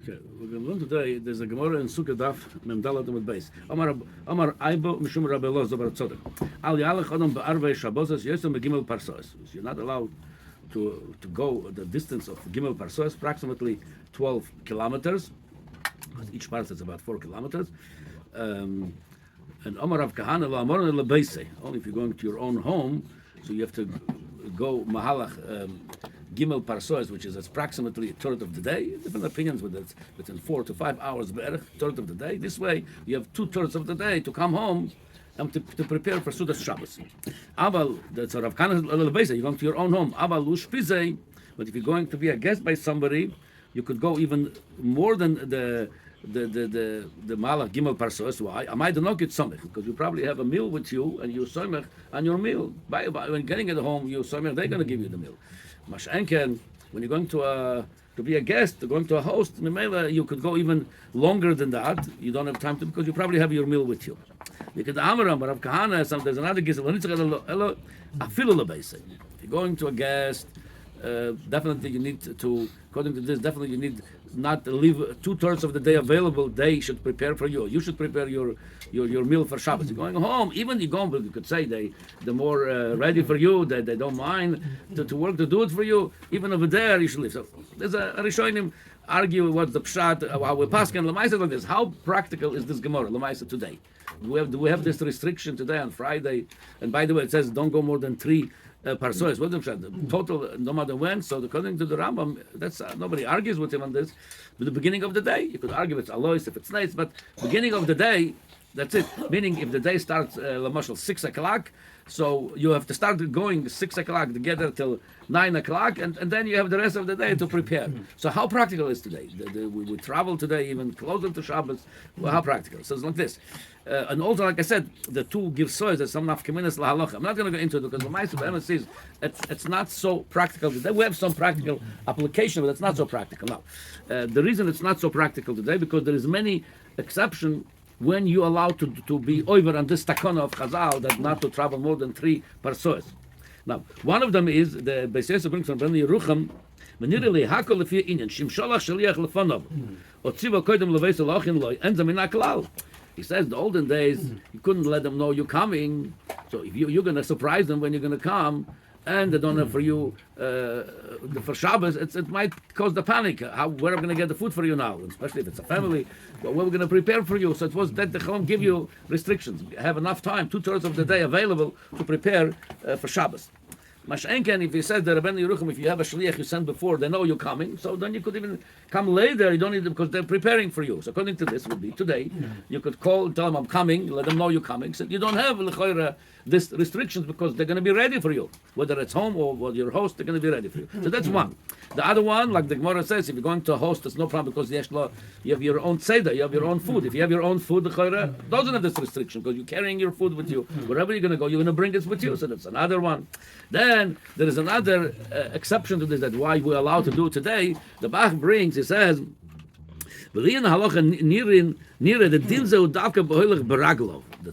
Okay, we're going to learn today. There's a Gemara in Sukkah Daf Memdalat Amud Beis. Amar Aibo Mishum Rabbi Lo Zobar Tzodek. Al Yalech Adam Be'arvei Shabbos Yosem Begimel Parsos. You're not allowed to go the distance of Gimel Parsos, approximately 12 kilometers. Each part is about 4 kilometers. And Amar Rav Kahana Lo Amor LeBeise. Only if you're going to your own home, so you have to go Mahalach. Gimel Parsois, which is approximately a third of the day. Different opinions, whether it's within 4 to 5 hours, third of the day. This way, you have 2/3 of the day to come home and to prepare for Sudas Shabbos. Aval, that's a Rav Kana Lelebeza, you're going to your own home. Aval Lushpizei, but if you're going to be a guest by somebody, you could go even more than the Malach Gimel Parsois. Why? Amai do not get somech, because you probably have a meal with you and you somech on your meal. When getting at home, you somech, they're going to give you the meal. Mashenken, when you're going to be a guest, going to a host, you could go even longer than that. You don't have time to, because you probably have your meal with you. You could Amaram, Rav Kahana, there's another guest. If you're going to a guest, definitely you need to, according to this, definitely you need not to leave 2/3 of the day available. They should prepare for you. You should prepare your meal for Shabbos. You're going home, even you go, you could say they're more ready for you. They don't mind to work to do it for you. Even over there, you should leave. So there's a Rishonim argue what's the pshat, how we pass and Lamaisa like this. How practical is this Gemara Lamaisa today? Do we have this restriction today on Friday? And by the way, it says don't go more than 3 parsois. What the total, no matter when. So according to the Rambam, that's nobody argues with him on this. But the beginning of the day, you could argue if it's alois, if it's nice, but beginning of the day, that's it. Meaning, if the day starts, lamashal 6 o'clock, so you have to start going 6 o'clock together till 9 o'clock, and then you have the rest of the day to prepare. So how practical is today? We travel today even closer to Shabbos. Well, how practical? So it's like this. And also, like I said, the two give sois, there's some nafkaminas lahalacha. I'm not going to go into it because the Ma'aseh Be'emes says it's not so practical today. We have some practical application, but it's not so practical now. The reason it's not so practical today because there is many exceptions when you allow to be over on this takana of Chazal that not to travel more than 3 parsois. Now, one of them is the Beis Yosef brings from Ben Yerucham. Menirili hakol lefi inyan shimshalach shaliach lefanov otziva koydem leveis lachin loy and zamina klal. He says in the olden days you couldn't let them know you're coming, so if you're going to surprise them when you're going to come, and they don't have for you for Shabbos, it might cause the panic. Where are we going to get the food for you now? Especially if it's a family, but what we're going to prepare for you. So it was that the Chacham give you restrictions. Have enough time, 2/3 of the day available to prepare for Shabbos. Mashenken, if he says that Rabbeinu Yerucham, if you have a shliach you send before, they know you're coming, so then you could even come later, you don't need them because they're preparing for you. So according to this would be today, you could call, tell them I'm coming, let them know you're coming. So you don't have this restrictions because they're going to be ready for you. Whether it's home or your host, they're going to be ready for you. So that's one. The other one, like the Gemara says, if you're going to a host, it's no problem because you have your own seder, you have your own food. If you have your own food, doesn't have this restriction because you're carrying your food with you. Wherever you're going to go, you're going to bring it with you. So that's another one. Then there is another exception to this, that why we're allowed to do it today. The Bach brings, he says, that's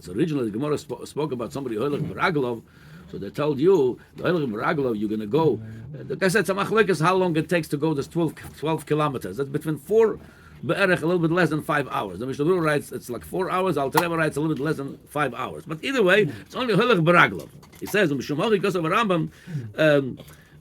originally the Gemara spoke about somebody hoilach beraglov. So they told you the hoilach beraglov you're going to go. Like I said, is how long it takes to go this 12 kilometers. That's between 4 be'erech, a little bit less than 5 hours. The Mishnah Berurah writes it's like 4 hours. Alter Rebbe writes a little bit less than 5 hours. But either way, it's only hoilach beraglov. He says because of a Rambam.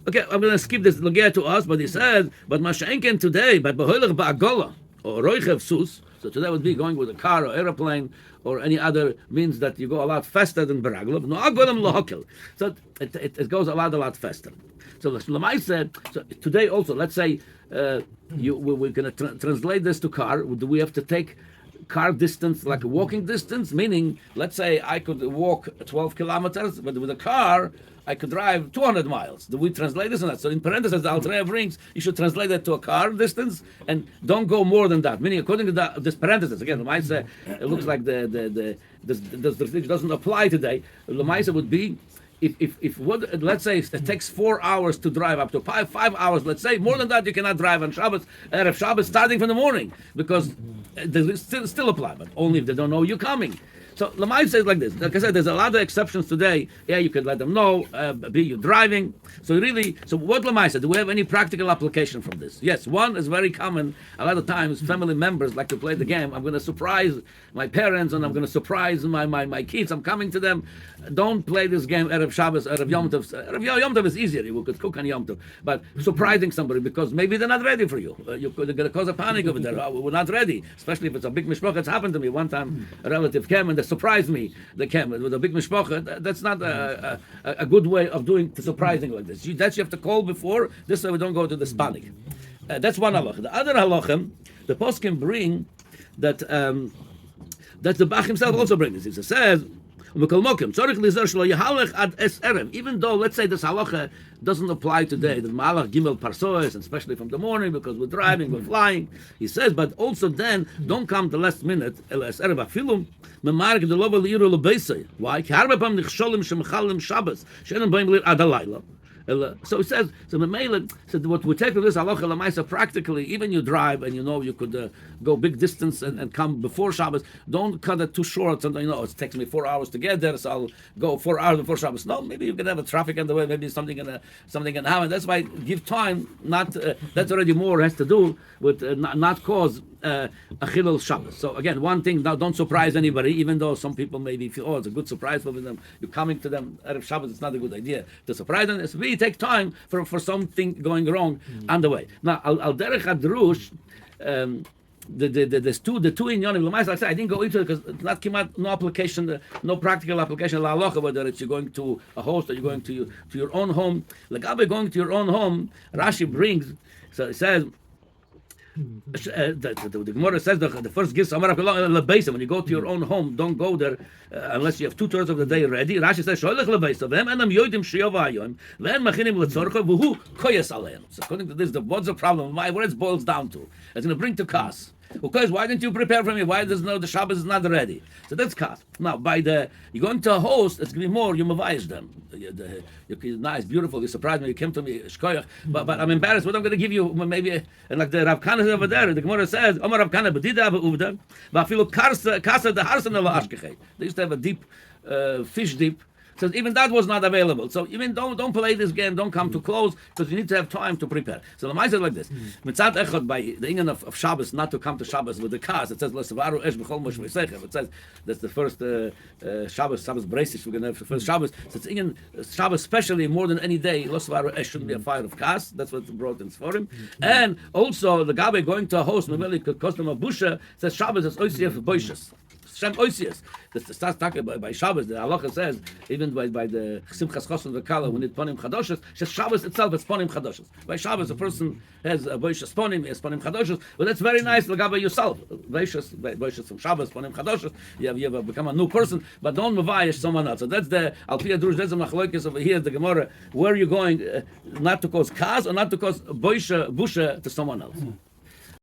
Okay, I'm going to skip this logea to us, but he says, but Mashenken today, but behoilach ba'agola or roichev sus. So today would be going with a car or airplane or any other means that you go a lot faster than beraglov. No agolam lohakel. So it goes a lot faster. So Lamai said, so today also, let's say we're going to translate this to car. Do we have to take car distance like a walking distance? Meaning, let's say I could walk 12 kilometers, but with a car, I could drive 200 miles. Do we translate this or not? So in parentheses, the Alter Rebbe brings, you should translate that to a car distance and don't go more than that. Meaning, according to this parentheses, again, Lamaisa, it looks like the restriction doesn't apply today. Lamaisa would be, if what, let's say it takes 4 hours to drive up to 5 hours, let's say, more than that you cannot drive on Shabbos, Erev Shabbos, starting from the morning, because they still apply, but only if they don't know you're coming. So Lamai says like this. Like I said, there's a lot of exceptions today. Yeah, you could let them know. Be you driving. So what Lamai said? Do we have any practical application from this? Yes, one is very common. A lot of times, family members like to play the game. I'm going to surprise my parents, and I'm going to surprise my kids. I'm coming to them. Don't play this game Erev Shabbos, Erev Yom Tov. Erev Yom Tov is easier. You could cook on Yom Tov, but surprising somebody because maybe they're not ready for you. You're going to cause a panic over there. Oh, we're not ready, especially if it's a big mishpacha. It's happened to me one time. A relative came and they surprised me. They came with a big mishpacha. That's not a good way of doing surprising like this. You have to call before. This way we don't go to this panic. That's one halacha. The other halacha, the post can bring that that the Bach himself also brings this. He says, even though, let's say this halacha doesn't apply today, the malach gimel parsoes, and especially from the morning because we're driving, we're flying. He says, but also then don't come the last minute. Why? So it says, so the Mele said, what we take of this halacha lemaisa practically, even you drive and you know you could go big distance and come before Shabbos, don't cut it too short. Sometimes, it takes me 4 hours to get there, so I'll go 4 hours before Shabbos. No, maybe you can have a traffic on the way, maybe something can happen. That's why give time, not, that's already more has to do with not cause a chilul Shabbos. So again, one thing, now don't surprise anybody, even though some people maybe feel, it's a good surprise for them. You're coming to them out of Shabbos, it's not a good idea to surprise them. It's really take time for something going wrong on the way. Now, al derech hadrush, the two in Yonim, like I said, I didn't go into it because it's not came out, no application, no practical application, la halacha, whether it's you're going to a host or you're going to your own home. Legabe going to your own home, Rashi brings, so it says, the Gemara says the first gift when you go to your own home, don't go there unless you have 2/3 of the day ready. Rashi says so according to this, what's the problem? Where it boils down to, it's going to bring to kas. Because why didn't you prepare for me? Why does the Shabbos is not ready? So that's kas. Now you're going to a host, it's going to be more. You mavayish them. You're nice, beautiful. You surprised me. You came to me, shkoyach. But I'm embarrassed. What I'm going to give you, maybe, and like the Rav Kana over there, the Gemara says, Omar Rav Kana b'dida b'uvda, v'afilu kasa the harsan ala ashkechei. They used to have a deep fish dip. So even that was not available. So even don't play this game, don't come too close, because you need to have time to prepare. So the Lamaisa is like this. Mitzat echad, by the inyan of Shabbos, not to come to Shabbos with the cars. It says, L'savaru esh b'chol mosh v'sechev. It says, that's the first Shabbos Breisish, we're going to have the first Shabbos. So it's inyan, Shabbos especially, more than any day, L'savaru esh shouldn't be a fire of cars. That's what brought in for him. And also, the Gabe going to a host, Mameli could cost him a busha, says Shabbos is oisiyef boishes. Shem Oisius. The starts talking by Shabbos. The halacha says even by the Simchas Chosson V'Kala when it Ponim Chadoshes, Shabbos itself is Ponim Chadoshes. By Shabbos a person has a Boishes Ponim, has Ponim Chadoshes. Well, that's very nice. Lagaba yourself, Boishes from Shabbos, Ponim Chadoshes. You have become a new person, but don't mavayish someone else. So that's the Al Pi Drush. That's the machlokes over here. The Gemara. Where are you going? Not to cause kas or not to cause Busha to someone else.